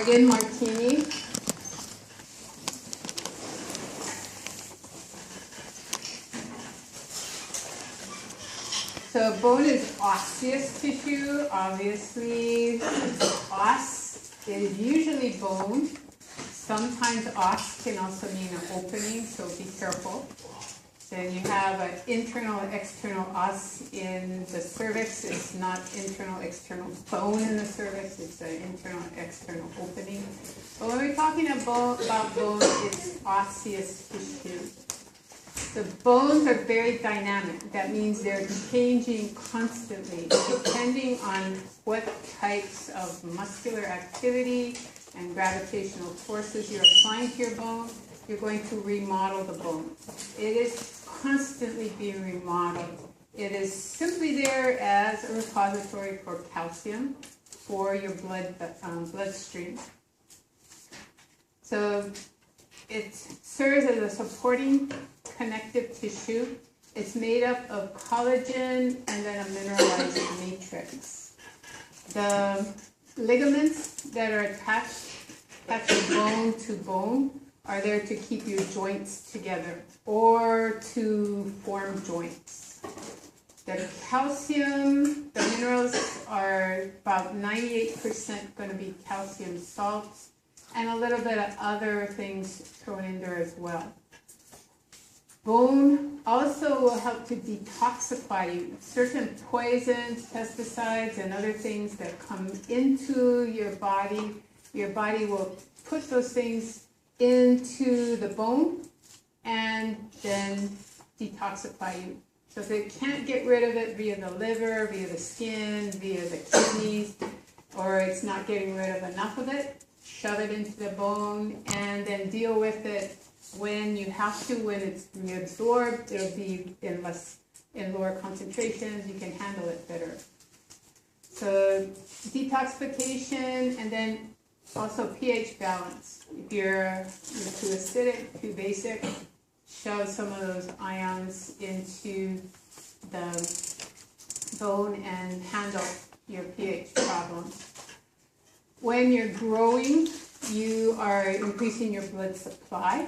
Again, martini. So bone is osseous tissue. Obviously, os is usually bone. Sometimes os can also mean an opening, so be careful. Then you have an internal and external os in the cervix. It's not internal, external bone in the cervix. It's an internal, external opening. But when we're talking about bone, it's osseous tissue. The bones are very dynamic. That means they're changing constantly, depending on what types of muscular activity and gravitational forces you're applying to your bone. You're going to remodel the bone. It is constantly being remodeled. It is simply there as a repository for calcium for your bloodstream. So it serves as a supporting connective tissue. It's made up of collagen and then a mineralized matrix. The ligaments that are attached bone to bone are there to keep your joints together or to form joints. The calcium, the minerals are about 98% going to be calcium salts and a little bit of other things thrown in there as well. Bone also will help to detoxify you. Certain poisons, pesticides, and other things that come into your body will put those things into the bone and then detoxify you. So if they can't get rid of it via the liver, via the skin, via the kidneys, or it's not getting rid of enough of it, shove it into the bone and then deal with it when you have to. When it's reabsorbed, it'll be in lower concentrations. You can handle it better. So detoxification, and then also pH balance. If you're too acidic, too basic, shove some of those ions into the bone and handle your pH problems. When you're growing, you are increasing your blood supply.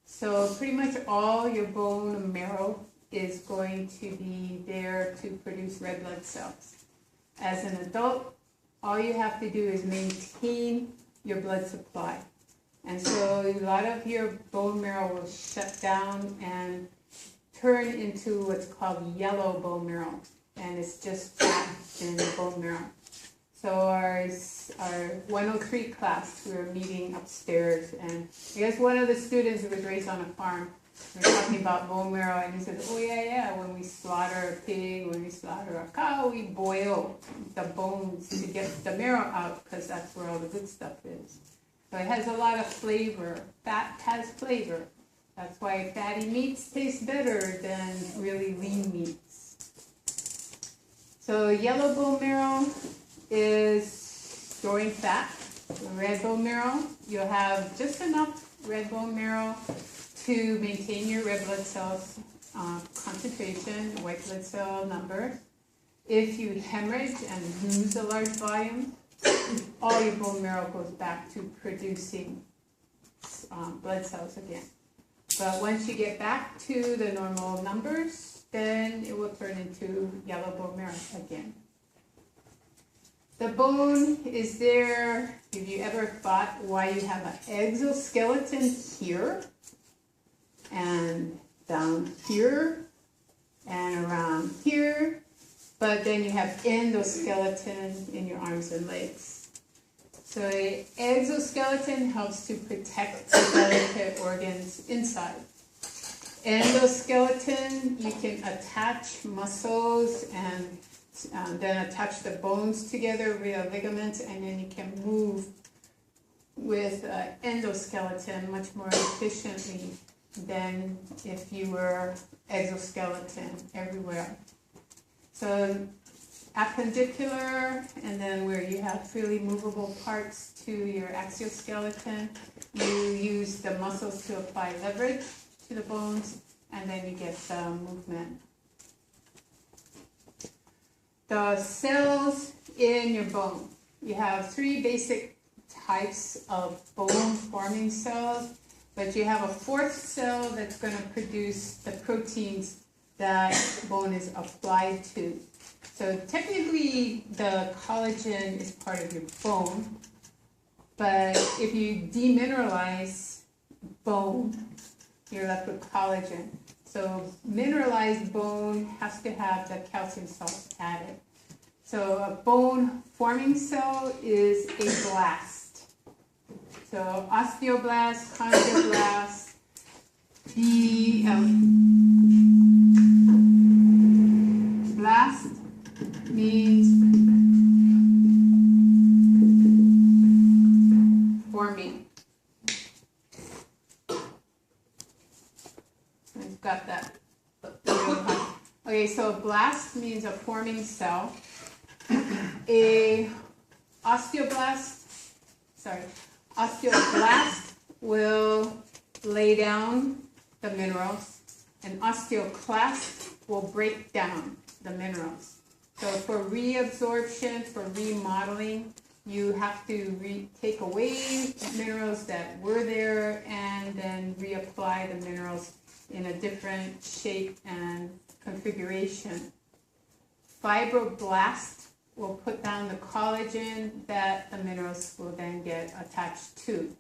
So pretty much all your bone marrow is going to be there to produce red blood cells. As an adult, all you have to do is maintain your blood supply. And so a lot of your bone marrow will shut down and turn into what's called yellow bone marrow. And it's just fat in the bone marrow. So our 103 class, we were meeting upstairs, and I guess one of the students who was raised on a farm, we were talking about bone marrow, and he said, oh yeah, when we slaughter a pig, when we slaughter a cow, we boil the bones to get the marrow out, because that's where all the good stuff is. So it has a lot of flavor. Fat has flavor. That's why fatty meats taste better than really lean meats. So yellow bone marrow is storing fat. Red bone marrow, you'll have just enough red bone marrow to maintain your red blood cells concentration, white blood cell number. If you hemorrhage and lose a large volume, all your bone marrow goes back to producing blood cells again. But once you get back to the normal numbers, then it will turn into yellow bone marrow again. The bone is there. Have you ever thought why you have an exoskeleton here and down here and around here, but then you have endoskeleton in your arms and legs? So an exoskeleton helps to protect the delicate organs inside. Endoskeleton, you can attach muscles and then attach the bones together via ligaments, and then you can move with endoskeleton much more efficiently than if you were exoskeleton everywhere. So appendicular, and then where you have freely movable parts to your exoskeleton, you use the muscles to apply leverage to the bones, and then you get the movement. The cells in your bone. You have three basic types of bone-forming cells, but you have a fourth cell that's going to produce the proteins that bone is applied to. So technically, the collagen is part of your bone, but if you demineralize bone, you're left with collagen. So mineralized bone has to have the calcium salts added. So a bone-forming cell is a blast. So osteoblast, chondroblast, blast means forming. I've got that. Okay, so a blast means a forming cell. A osteoblast will lay down the minerals. An osteoclast will break down the minerals. So for reabsorption, for remodeling, you have to take away minerals that were there and then reapply the minerals in a different shape and configuration. Fibroblast will put down the collagen that the minerals will then get attached to.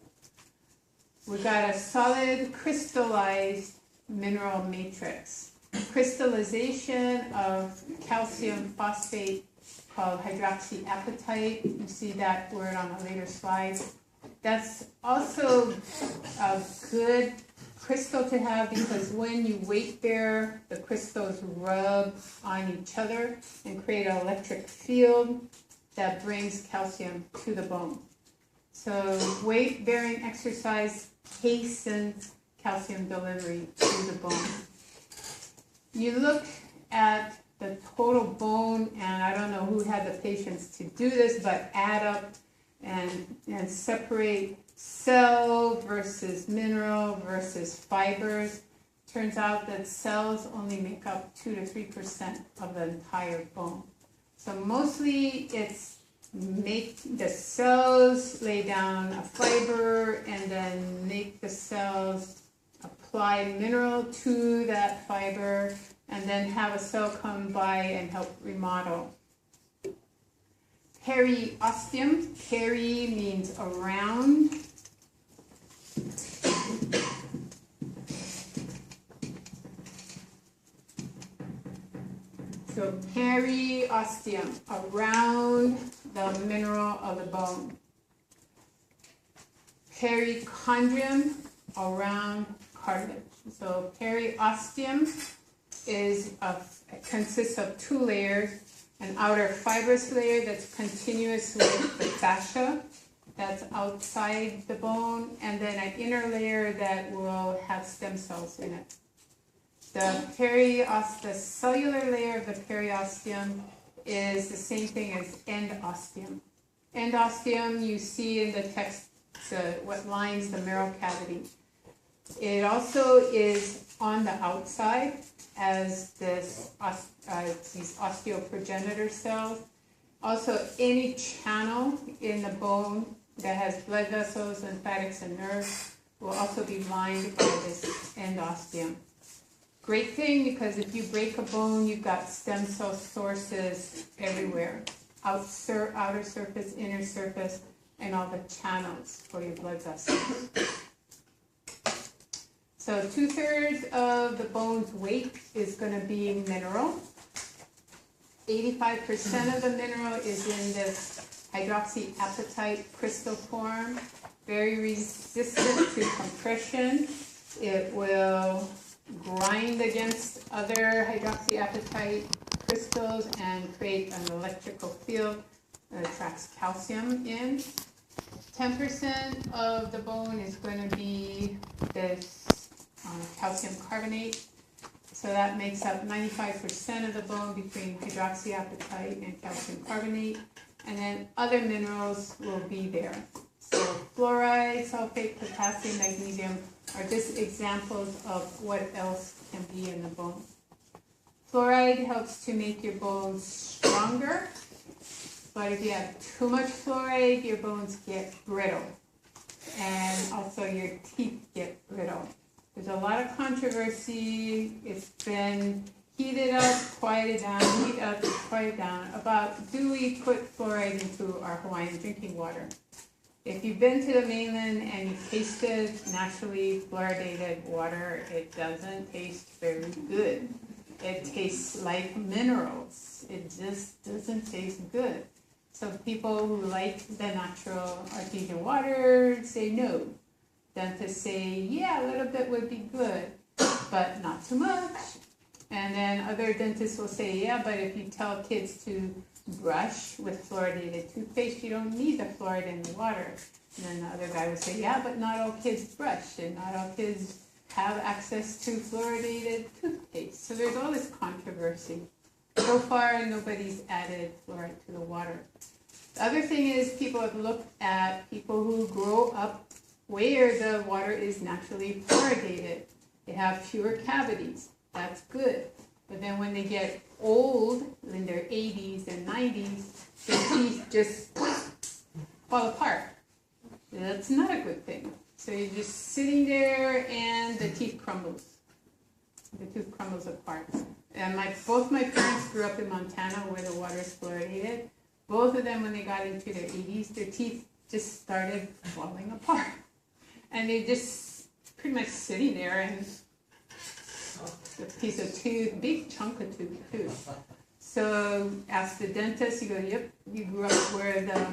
We got a solid crystallized mineral matrix. Crystallization of calcium phosphate called hydroxyapatite. You see that word on a later slide. That's also a good crystal to have because when you weight bear, the crystals rub on each other and create an electric field that brings calcium to the bone. So weight-bearing exercise hastens calcium delivery to the bone. You look at the total bone, and I don't know who had the patience to do this, but add up and separate cell versus mineral versus fibers. Turns out that cells only make up 2 to 3% of the entire bone. So mostly it's make the cells lay down a fiber and then make the cells apply mineral to that fiber and then have a cell come by and help remodel. Periosteum, peri means around. So periosteum, around the mineral of the bone. Perichondrium, around cartilage. So periosteum consists of 2 layers. An outer fibrous layer that's continuous with the fascia that's outside the bone, and then an inner layer that will have stem cells in it. The cellular layer of the periosteum is the same thing as endosteum. Endosteum you see in the text, what lines the marrow cavity. It also is on the outside as these osteoprogenitor cells. Also, any channel in the bone that has blood vessels, lymphatics, and nerves will also be lined by this endosteum. Great thing because if you break a bone, you've got stem cell sources everywhere. Outer surface, inner surface, and all the channels for your blood vessels. So 2/3 of the bone's weight is going to be mineral. 85% of the mineral is in this hydroxyapatite crystal form. Very resistant to compression. It will grind against other hydroxyapatite crystals and create an electrical field that attracts calcium in. 10% of the bone is going to be this calcium carbonate. So that makes up 95% of the bone between hydroxyapatite and calcium carbonate. And then other minerals will be there. So fluoride, sulfate, potassium, magnesium are just examples of what else can be in the bone. Fluoride helps to make your bones stronger. but if you have too much fluoride, your bones get brittle. And also your teeth get brittle. There's a lot of controversy. It's been heated up, quieted down, heat up, quiet down about, do we put fluoride into our Hawaiian drinking water? If you've been to the mainland and you've tasted naturally fluoridated water, it doesn't taste very good. It tastes like minerals. It just doesn't taste good. So people who like the natural artesian water say no. Dentists say, yeah, a little bit would be good, but not too much. And then other dentists will say, yeah, but if you tell kids to brush with fluoridated toothpaste, you don't need the fluoride in the water. And then the other guy would say, yeah, but not all kids brush, and not all kids have access to fluoridated toothpaste. So there's all this controversy. So far, nobody's added fluoride to the water. The other thing is people have looked at people who grow up where the water is naturally fluoridated. They have fewer cavities. That's good. But then when they get old, in their 80s and 90s, their teeth just fall apart. That's not a good thing. So you're just sitting there and the teeth crumbles. The tooth crumbles apart. And both my parents grew up in Montana where the water is fluoridated. Both of them, when they got into their 80s, their teeth just started falling apart. And they're just pretty much sitting there and a piece of tooth, big chunk of tooth too. So ask the dentist, you go, yep, you grew up where the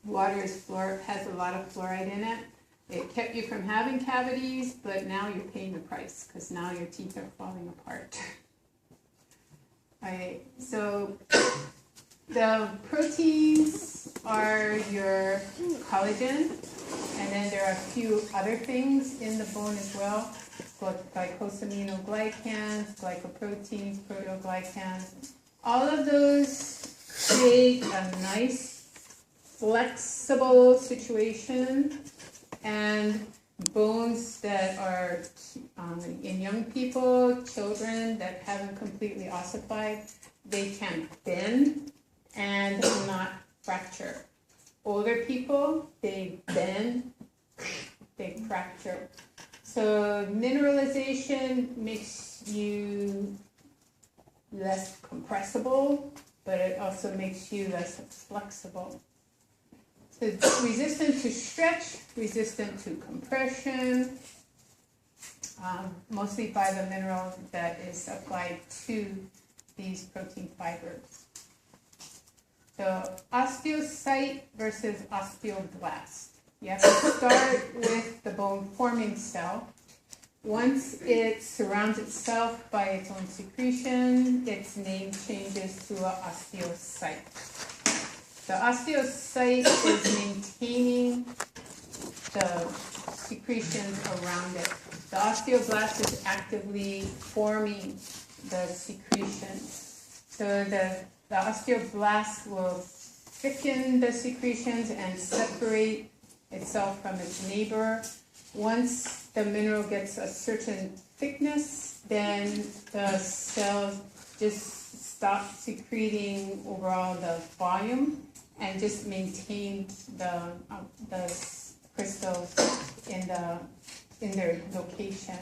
water has a lot of fluoride in it. It kept you from having cavities, but now you're paying the price because now your teeth are falling apart. Alright, so the proteins are your collagen, and then there are a few other things in the bone as well. Glycosaminoglycans, glycoproteins, proteoglycans. All of those create a nice, flexible situation, and bones that are in young people, children that haven't completely ossified, they can bend and not fracture. Older people, they bend, they fracture. So mineralization makes you less compressible, but it also makes you less flexible. So it's resistant to stretch, resistant to compression, mostly by the mineral that is applied to these protein fibers. So osteocyte versus osteoblast. You have to start with the bone-forming cell. Once it surrounds itself by its own secretion, its name changes to an osteocyte. The osteocyte is maintaining the secretions around it. The osteoblast is actively forming the secretions. So the osteoblast will thicken the secretions and separate itself from its neighbor. Once the mineral gets a certain thickness, then the cells just stop secreting overall the volume and just maintain the crystals in their location.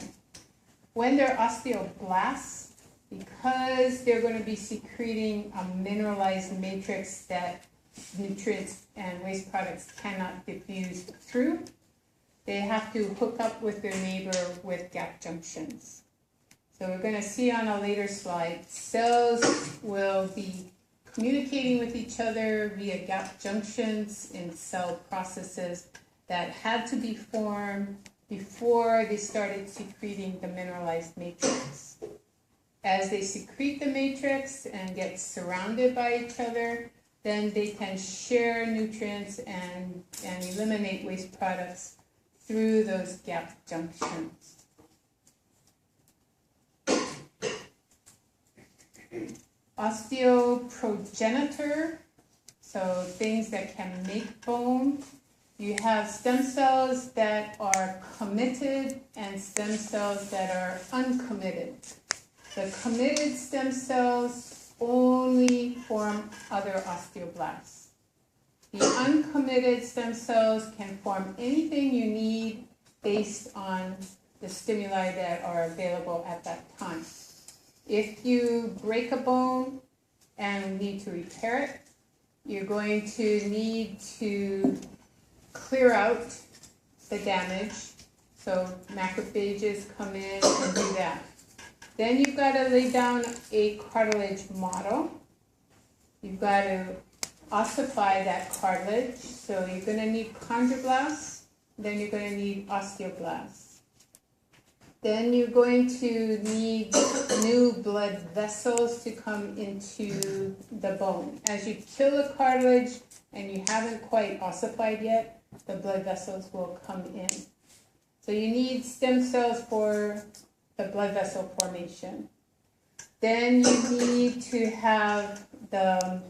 When they're osteoblasts, because they're going to be secreting a mineralized matrix that nutrients and waste products cannot diffuse through, they have to hook up with their neighbor with gap junctions. So we're going to see on a later slide, cells will be communicating with each other via gap junctions in cell processes that had to be formed before they started secreting the mineralized matrix. As they secrete the matrix and get surrounded by each other, then they can share nutrients and eliminate waste products through those gap junctions. Osteoprogenitor, so things that can make bone. You have stem cells that are committed and stem cells that are uncommitted. The committed stem cells only form other osteoblasts. The uncommitted stem cells can form anything you need based on the stimuli that are available at that time. If you break a bone and need to repair it, you're going to need to clear out the damage. So macrophages come in and do that. Then you've got to lay down a cartilage model. You've got to ossify that cartilage. So you're going to need chondroblasts. Then you're going to need osteoblasts. Then you're going to need new blood vessels to come into the bone. As you kill the cartilage and you haven't quite ossified yet, the blood vessels will come in. So you need stem cells for the blood vessel formation. Then you need to have the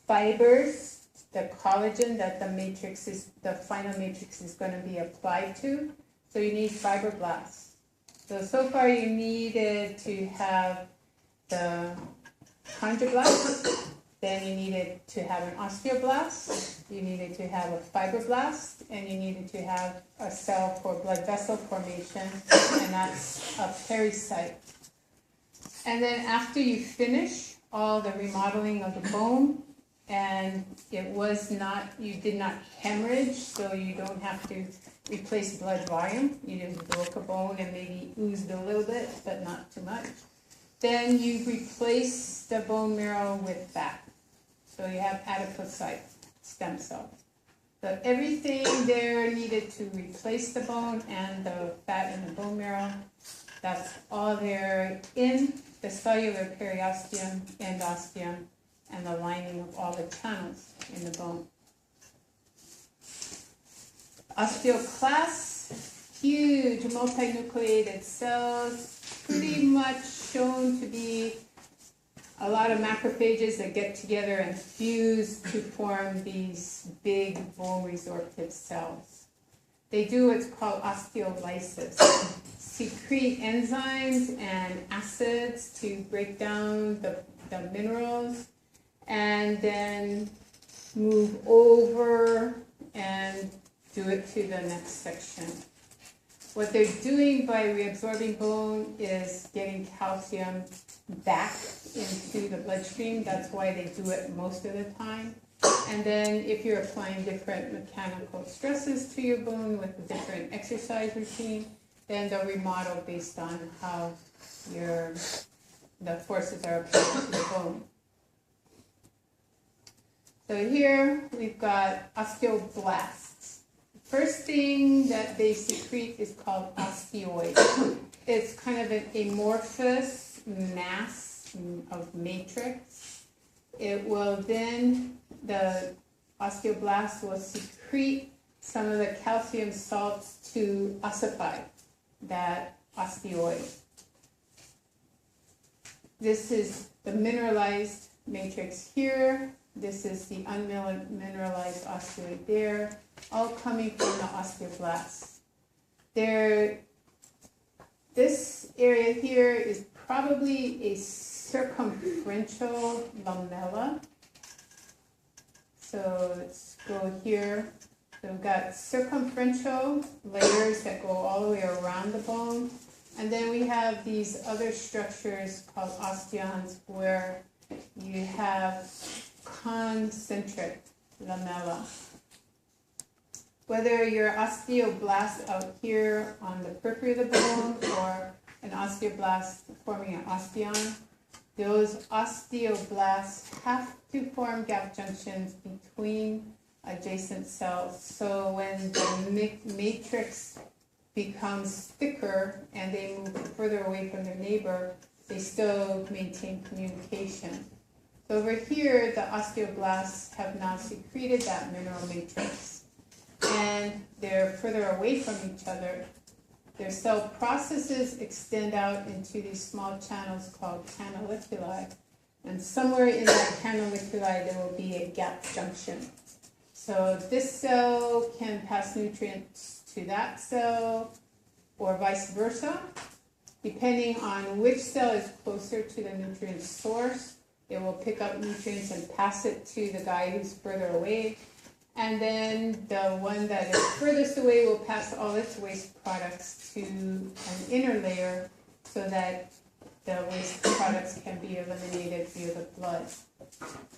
fibers, the collagen that the final matrix is going to be applied to. So you need fibroblasts. So far you needed to have the chondroblast, then you needed to have an osteoblast, you needed to have a fibroblast, and you needed to have a cell for blood vessel formation, and that's a pericyte. And then after you finish all the remodeling of the bone, and you did not hemorrhage, so you don't have to replace blood volume. You just broke a bone and maybe oozed a little bit, but not too much. Then you replace the bone marrow with fat. So you have adipocyte stem cells. So everything there needed to replace the bone and the fat in the bone marrow, that's all there in the cellular periosteum, endosteum, and the lining of all the channels in the bone. Osteoclasts, huge multinucleated cells, pretty much shown to be a lot of macrophages that get together and fuse to form these big bone resorptive cells. They do what's called osteolysis, secrete enzymes and acids to break down the minerals, and then move over and do it to the next section. What they're doing by reabsorbing bone is getting calcium back into the bloodstream. That's why they do it most of the time. And then if you're applying different mechanical stresses to your bone with a different exercise routine, then they'll remodel based on how the forces are applied to the bone. So here we've got osteoblasts. First thing that they secrete is called osteoid. It's kind of an amorphous mass of matrix. It will then, the osteoblast will secrete some of the calcium salts to ossify that osteoid. This is the mineralized matrix here. This is the unmineralized osteoid there, all coming from the osteoblasts. This area here is probably a circumferential lamella. So let's go here. So we've got circumferential layers that go all the way around the bone. And then we have these other structures called osteons where you have concentric lamella. Whether you're osteoblast out here on the periphery of the bone or an osteoblast forming an osteon, those osteoblasts have to form gap junctions between adjacent cells. So when the matrix becomes thicker and they move further away from their neighbor, they still maintain communication. So over here, the osteoblasts have now secreted that mineral matrix, and they're further away from each other. Their cell processes extend out into these small channels called canaliculi, and somewhere in that canaliculi there will be a gap junction. So this cell can pass nutrients to that cell, or vice versa. Depending on which cell is closer to the nutrient source, It will pick up nutrients and pass it to the guy who's further away. And then the one that is furthest away will pass all its waste products to an inner layer so that the waste products can be eliminated via the blood.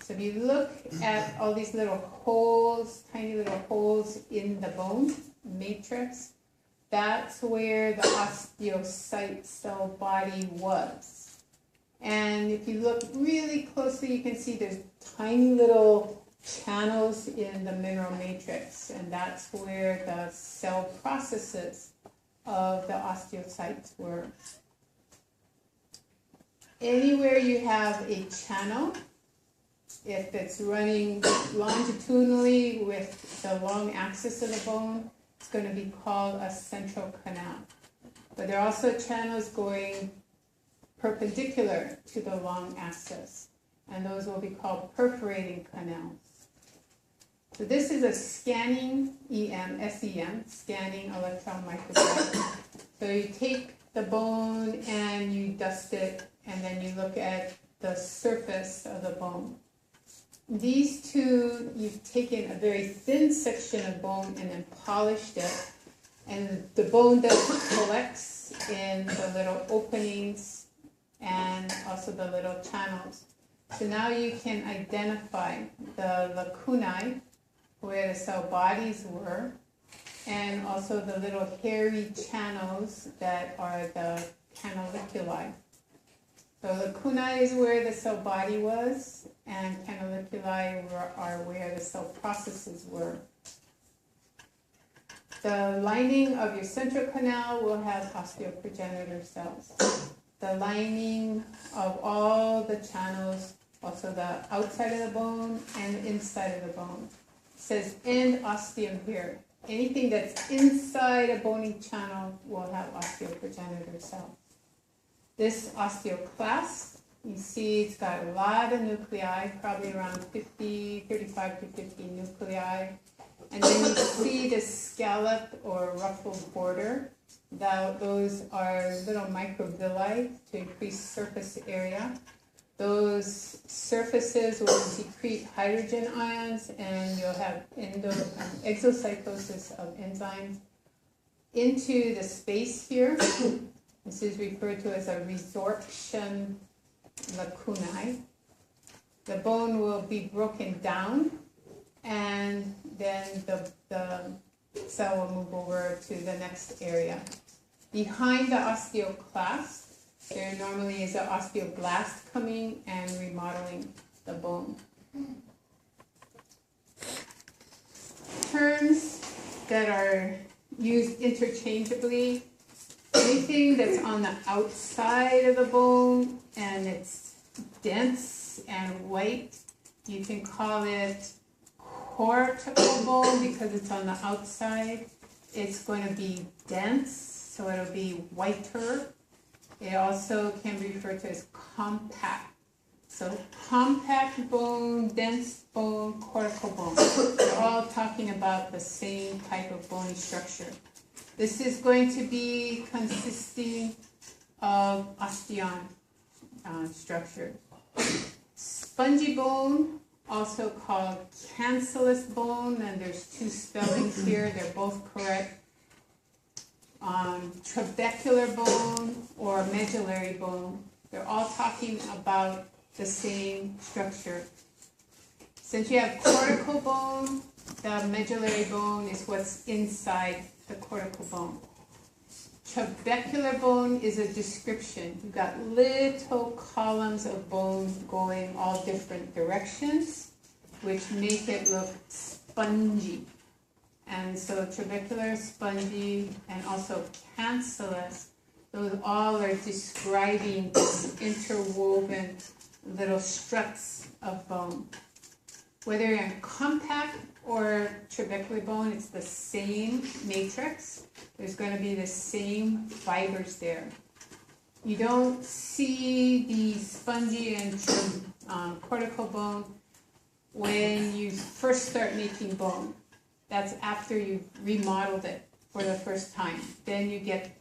So if you look at all these little holes, tiny little holes in the bone matrix, that's where the osteocyte cell body was. And if you look really closely, you can see there's tiny little channels in the mineral matrix, and that's where the cell processes of the osteocytes were. Anywhere you have a channel, if it's running longitudinally with the long axis of the bone, it's going to be called a central canal. But there are also channels going perpendicular to the long axis, and those will be called perforating canals. So this is a scanning SEM, scanning electron micrograph. So you take the bone and you dust it, and then you look at the surface of the bone. These two, you've taken a very thin section of bone and then polished it, and the bone then collects in the little openings and also the little channels. So now you can identify the lacunae, where the cell bodies were, and also the little hairy channels that are the canaliculi. So lacunae is where the cell body was, and canaliculi are where the cell processes were. The lining of your central canal will have osteoprogenitor cells. The lining of all the channels, also the outside of the bone and the inside of the bone. It says end osteum here. Anything that's inside a bony channel will have osteoprogenitor cells. This osteoclast, you see it's got a lot of nuclei, probably around 35 to 50 nuclei. And then you see the scallop or ruffled border. Those are little microvilli to increase surface area. Those surfaces will secrete hydrogen ions, and you'll have exocytosis of enzymes into the space here. This is referred to as a resorption lacunae. The bone will be broken down, and then the cell will move over to the next area. Behind the osteoclast, there normally is an osteoblast coming and remodeling the bone. Terms that are used interchangeably: anything that's on the outside of the bone and it's dense and white, you can call it cortical bone because it's on the outside. It's going to be dense, so it'll be whiter. It also can be referred to as compact. So compact bone, dense bone, cortical bone. They're all talking about the same type of bony structure. This is going to be consisting of osteon structure. Spongy bone, also called cancellous bone, and there's two spellings here, they're both correct. Trabecular bone or medullary bone, they're all talking about the same structure. Since you have cortical bone, the medullary bone is what's inside the cortical bone. Trabecular bone is a description. You've got little columns of bone going all different directions, which make it look spongy. And so trabecular, spongy, and also cancellous, those all are describing interwoven little struts of bone. Whether you're in compact or trabecular bone, it's the same matrix. There's going to be the same fibers there. You don't see the spongy and cortical bone when you first start making bone. That's after you've remodeled it for the first time. Then you get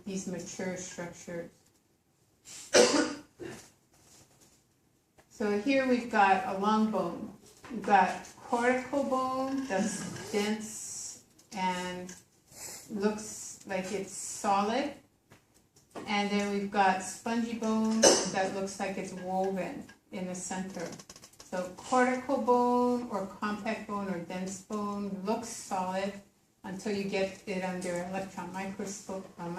these mature structures. So here we've got a long bone. We've got cortical bone that's dense and looks like it's solid. And then we've got spongy bone that looks like it's woven in the center. So cortical bone or compact bone or dense bone looks solid until you get it under electron microscope, and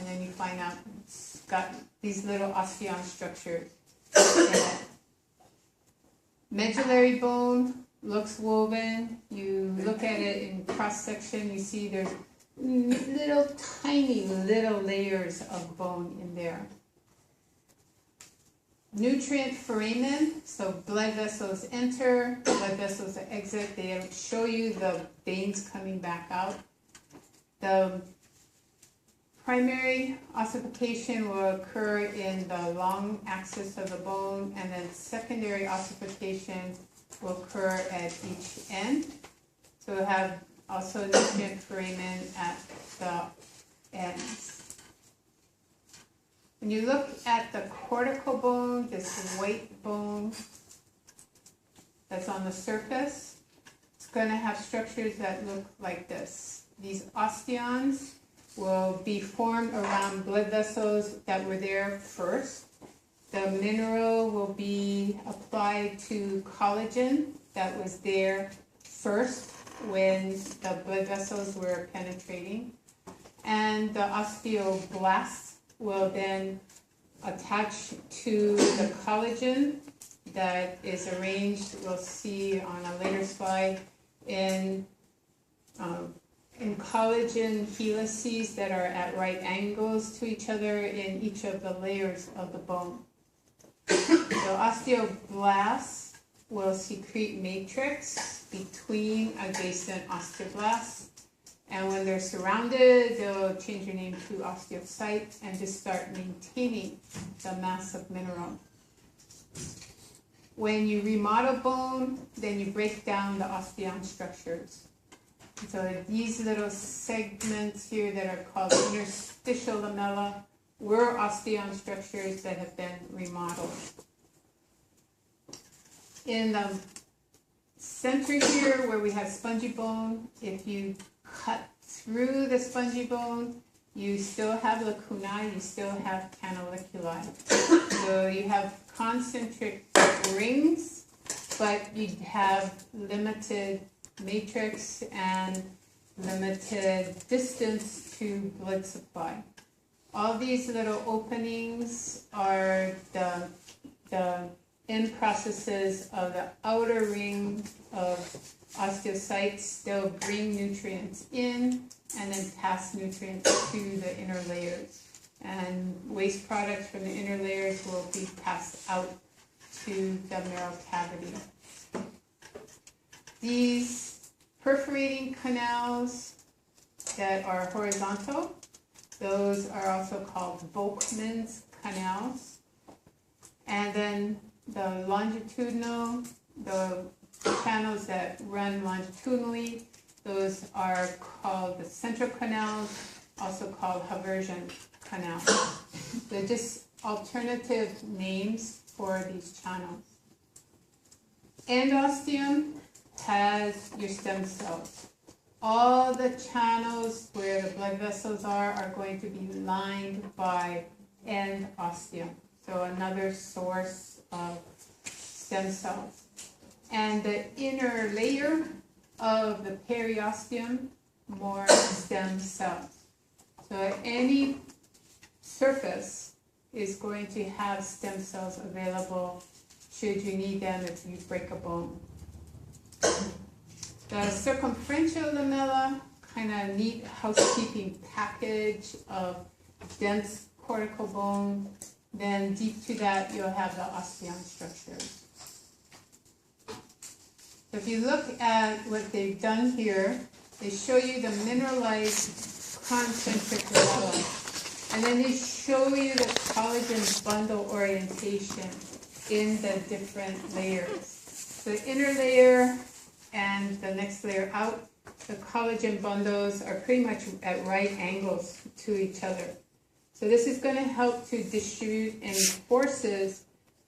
then you find out it's got these little osteon structures in it. Medullary bone looks woven. You look at it in cross section, you see there's tiny little layers of bone in there. Nutrient foramen, so blood vessels enter, blood vessels exit. They show you the veins coming back out. The primary ossification will occur in the long axis of the bone, and then secondary ossification will occur at each end. So we'll have also nutrient foramen at the ends. When you look at the cortical bone, this white bone that's on the surface, it's going to have structures that look like this. These osteons will be formed around blood vessels that were there first. The mineral will be applied to collagen that was there first when the blood vessels were penetrating. And the osteoblasts will then attach to the collagen that is arranged, we'll see on a later slide, in collagen helices that are at right angles to each other in each of the layers of the bone. So osteoblasts will secrete matrix between adjacent osteoblasts. And when they're surrounded, they'll change their name to osteocytes and just start maintaining the mass of mineral. When you remodel bone, then you break down the osteon structures. So these little segments here that are called interstitial lamella were osteon structures that have been remodeled. In the center here, where we have spongy bone, if you cut through the spongy bone, you still have lacunae, you still have canaliculi. So you have concentric rings, but you have limited matrix and limited distance to blood supply. All these little openings are the end processes of the outer ring of osteocytes. They'll bring nutrients in and then pass nutrients to the inner layers. And waste products from the inner layers will be passed out to the marrow cavity. These perforating canals that are horizontal, those are also called Volkmann's canals. And then the longitudinal, the channels that run longitudinally, those are called the central canals, also called Haversian canals. They're just alternative names for these channels. Endosteum has your stem cells. All the channels where the blood vessels are going to be lined by endosteum, so another source of stem cells. And the inner layer of the periosteum, more stem cells. So any surface is going to have stem cells available should you need them if you break a bone. The circumferential lamella, kind of neat housekeeping package of dense cortical bone. Then deep to that, you'll have the osteon structures. So if you look at what they've done here, they show you the mineralized concentric lamella. And then they show you the collagen bundle orientation in the different layers. The inner layer and the next layer out, the collagen bundles are pretty much at right angles to each other. So this is going to help to distribute any forces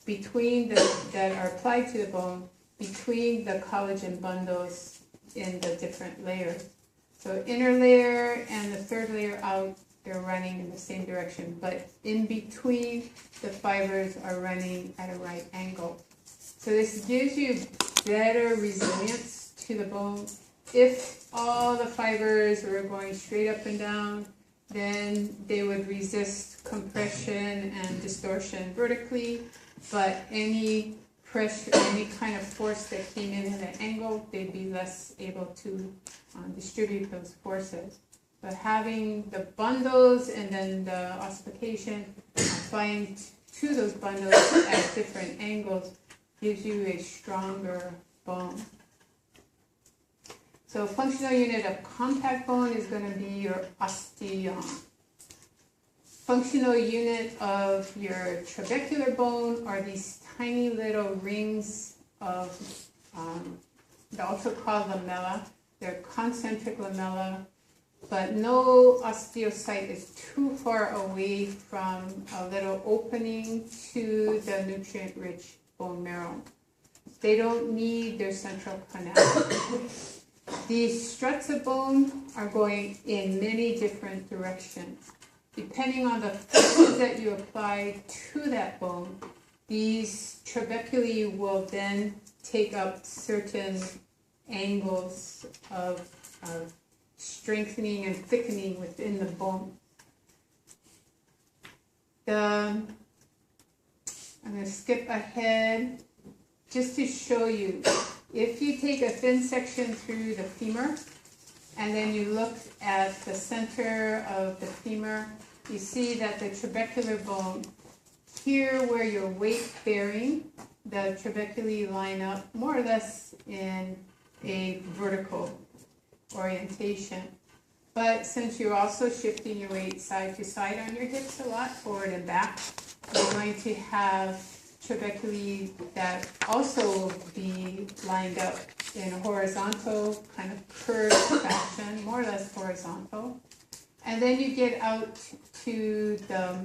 between that are applied to the bone between the collagen bundles in the different layers. So inner layer and the third layer out, they're running in the same direction, but in between the fibers are running at a right angle. So this gives you better resilience to the bone. If all the fibers were going straight up and down, then they would resist compression and distortion vertically, but any pressure, any kind of force that came in at an angle, they'd be less able to distribute those forces. But having the bundles and then the ossification applying to those bundles at different angles gives you a stronger bone. So functional unit of compact bone is going to be your osteon. Functional unit of your trabecular bone are these tiny little rings of, they're also called lamella. They're concentric lamella, but no osteocyte is too far away from a little opening to the nutrient-rich bone marrow. They don't need their central canal. These struts of bone are going in many different directions. Depending on the forces that you apply to that bone, these trabeculae will then take up certain angles of strengthening and thickening within the bone. I'm going to skip ahead just to show you. If you take a thin section through the femur and then you look at the center of the femur, you see that the trabecular bone, here where you're weight bearing, the trabeculae line up more or less in a vertical orientation. But since you're also shifting your weight side to side on your hips a lot, forward and back, you're going to have trabeculae that also will be lined up in a horizontal, kind of curved fashion, more or less horizontal. And then you get out to the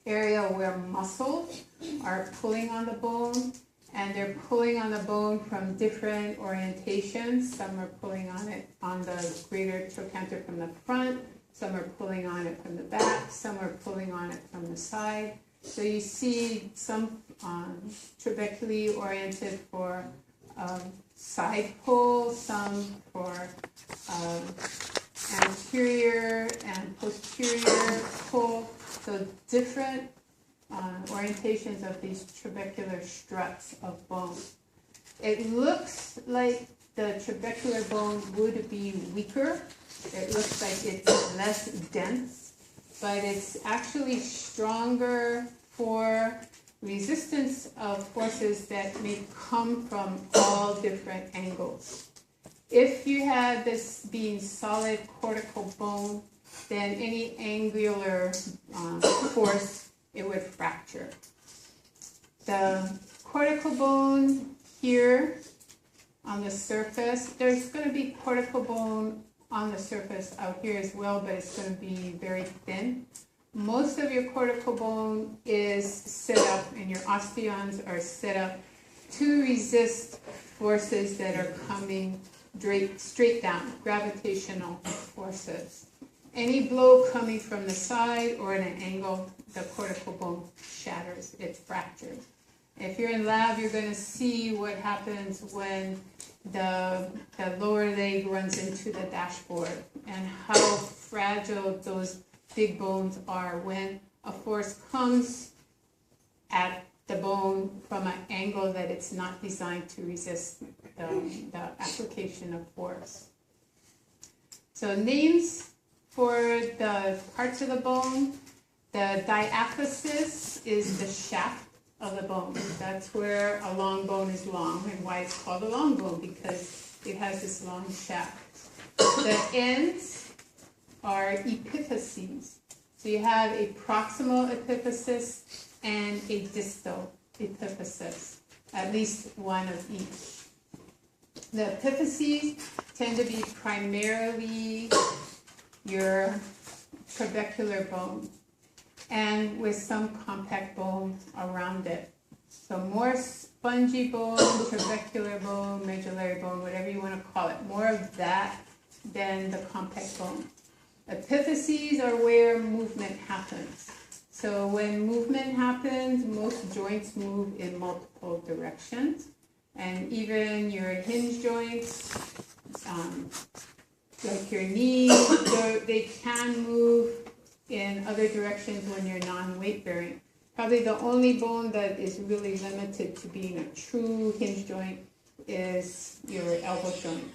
area where muscles are pulling on the bone, and they're pulling on the bone from different orientations. Some are pulling on it on the greater trochanter from the front, some are pulling on it from the back, some are pulling on it from the side. So you see some trabeculae oriented for side pull, some for anterior and posterior pull. So different orientations of these trabecular struts of bone. It looks like the trabecular bone would be weaker. It looks like it's less dense, but it's actually stronger for resistance of forces that may come from all different angles. If you had this being solid cortical bone, then any angular force, it would fracture. The cortical bone here on the surface, there's going to be cortical bone on the surface out here as well, but it's going to be very thin. Most of your cortical bone is set up, and your osteons are set up to resist forces that are coming straight down, gravitational forces. Any blow coming from the side or at an angle, the cortical bone shatters, it fractures. If you're in lab, you're going to see what happens when the lower leg runs into the dashboard and how fragile those big bones are when a force comes at the bone from an angle that it's not designed to resist the application of force. So names for the parts of the bone. The diaphysis is the shaft of the bone. That's where a long bone is long, and why it's called a long bone, because it has this long shaft. The ends are epiphyses. So you have a proximal epiphysis and a distal epiphysis, at least one of each. The epiphyses tend to be primarily your trabecular bone, and with some compact bone around it. So more spongy bone, trabecular bone, medullary bone, whatever you want to call it. More of that than the compact bone. Epiphyses are where movement happens. So when movement happens, most joints move in multiple directions. And even your hinge joints, like your knees, they can move in other directions when you're non-weight bearing. Probably the only bone that is really limited to being a true hinge joint is your elbow joint.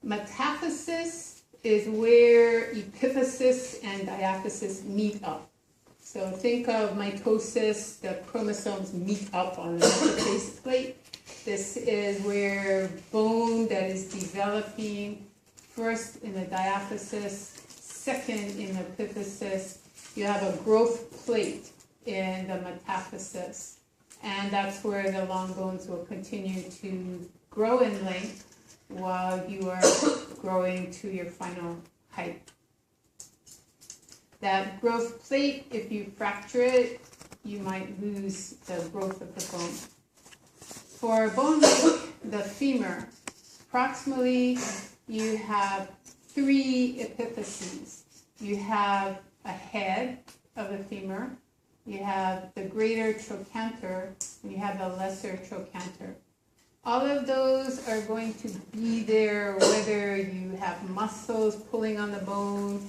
Metaphysis is where epiphysis and diaphysis meet up. So think of mitosis, the chromosomes meet up on the metaphase plate. This is where bone that is developing first in the diaphysis, second in the epiphysis. You have a growth plate in the metaphysis, and that's where the long bones will continue to grow in length while you are growing to your final height. That growth plate, if you fracture it, you might lose the growth of the bone. For a bone like the femur, approximately you have 3 epiphyses. You have a head of the femur, you have the greater trochanter, and you have the lesser trochanter. All of those are going to be there whether you have muscles pulling on the bone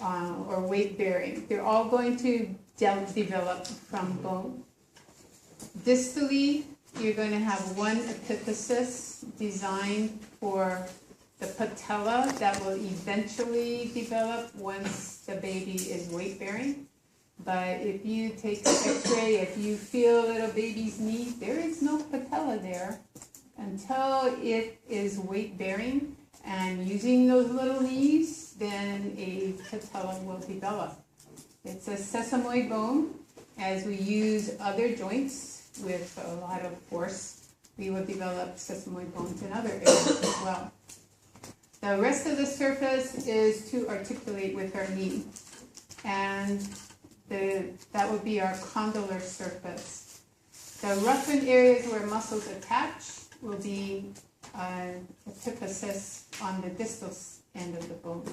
or weight bearing. They're all going to develop from bone. Distally, you're going to have one epiphysis designed for the patella that will eventually develop once the baby is weight bearing. But if you take an x-ray, if you feel a little baby's knee, there is no patella there until it is weight bearing. And using those little knees, then a patella will develop. It's a sesamoid bone. As we use other joints with a lot of force, we will develop sesamoid bones in other areas as well. The rest of the surface is to articulate with our knee. And that would be our condylar surface. The roughened areas where muscles attach will be epiphysis on the distal end of the bone.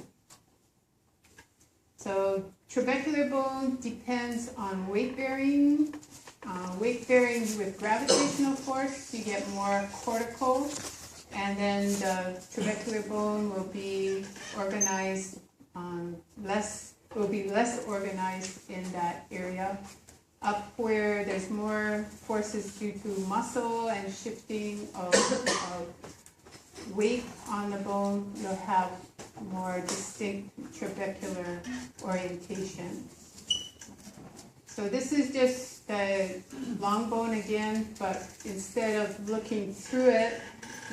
So trabecular bone depends on weight bearing. Weight bearing with gravitational force, you get more cortical, and then the trabecular bone will be organized less organized in that area. Up where there's more forces due to muscle and shifting of weight on the bone, you'll have more distinct trabecular orientation. So this is just the long bone again, but instead of looking through it,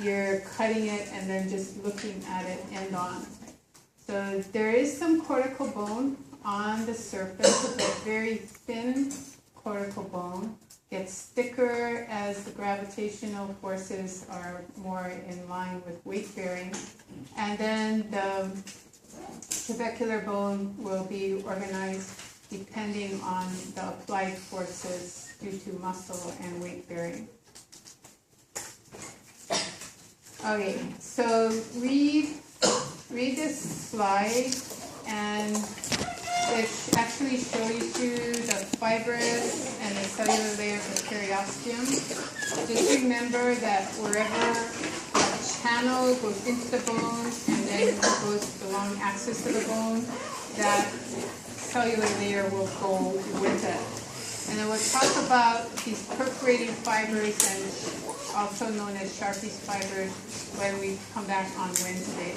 you're cutting it and then just looking at it end on. So there is some cortical bone on the surface, but very thin cortical bone. Gets thicker as the gravitational forces are more in line with weight bearing. And then the trabecular bone will be organized depending on the applied forces due to muscle and weight bearing. Okay, so read this slide, and it actually shows you the fibrous and the cellular layer of the periosteum. Just remember that wherever a channel goes into the bone and then goes to the long axis of the bone, that cellular layer will go with it. And then we'll talk about these perforating fibers, and also known as Sharpie's fibers, when we come back on Wednesday.